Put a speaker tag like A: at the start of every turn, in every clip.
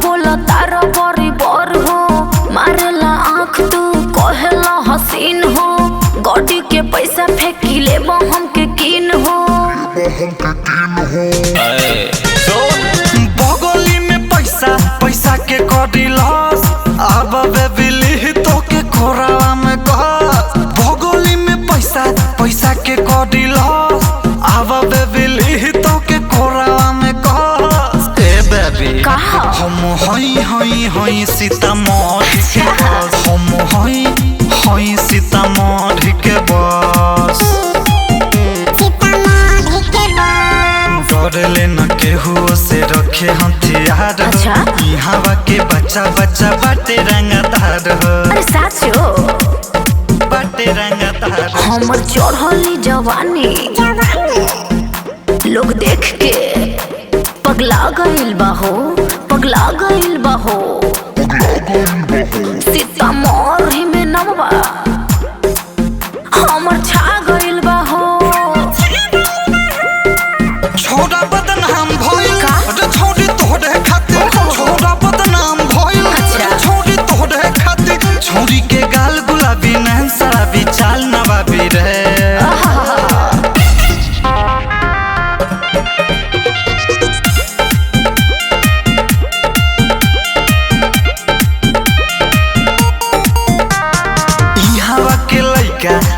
A: बोला तारा बड़ी बर हो, मारेला आँख तू कहेला हसीन हो, गॉडी के पैसा फेंकी ले हम के कीन हो।
B: बगली में पैसा पैसा के कडी लॉस, अब बेबिली तो के खोरावा में कस। बगली में पैसा पैसा के कडी लॉस, अब बेबिली तो के खोरावा में कस। ए बेबी
A: कहा
B: हम हई सीतामढ़ी के बस, हम हई सीतामढ़ी के बस। डरले न केहू से रखे हथियार,
A: अच्छा?
B: हवा के बच्चा बच्चा बाटे रंगदार हो।
A: अरे साचो
B: बाटे रंगदार।
A: हमर चढ़ली जवानी लोग देख के पगला गइल बा हो, पगला गइल बा हो। सीतामढ़ी में नमवा हमर छा गइल बा हो।
B: छोड़ा बदनाम भइल
A: का?
B: रे छोड़ी तोहरे खातिर, छोड़ा बदनाम भइल
A: अच्छा?
B: रे छोड़ी तोहरे खातिर। छोरी के गाल गुलाबी नैन शराबी चाल नवाबी रे।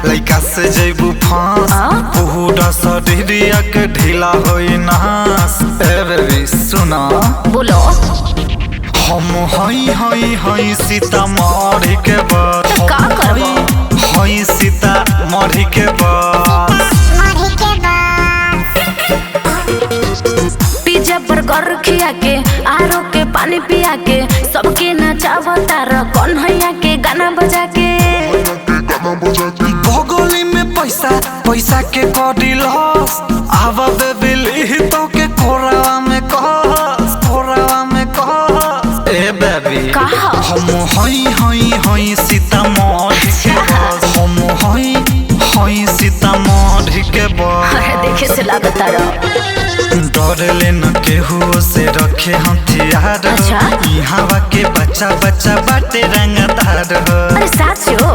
B: लइका से जैबू फांस, पूरा शरीरिया के ढीला होई नास। ए बेबी सुना
A: बोलो
B: हम हई सीतामढ़ी के बस,
A: का करबो?
B: हई सीतामढ़ी के बस।
A: पिज्जा बर्गर खिया के आरो के पानी पिया के सबके नचावता र कन्हैया के गाना बजा के।
B: बगली में पैसा पैसा के कडी लॉस, आव बेबिली तो के कोरावा में कस, कोरावा में कस। ए बेबी
A: कहा
B: हम हई सीतामढ़ी के बस, हम हई सीतामढ़ी के बस।
A: देखे से लागता रहा
B: डरले न केहू से रखे हथियार,
A: अच्छा?
B: हवा के बच्चा बच्चा बाटे रंगदार हो।
A: अरे साचो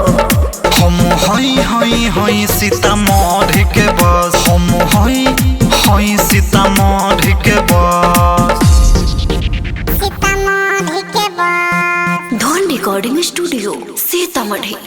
B: हम हई सीतामढ़ी के बस, हम हई सीतामढ़ी के बस।
A: धन रिकॉर्डिंग स्टूडियो सीतामढ़ी।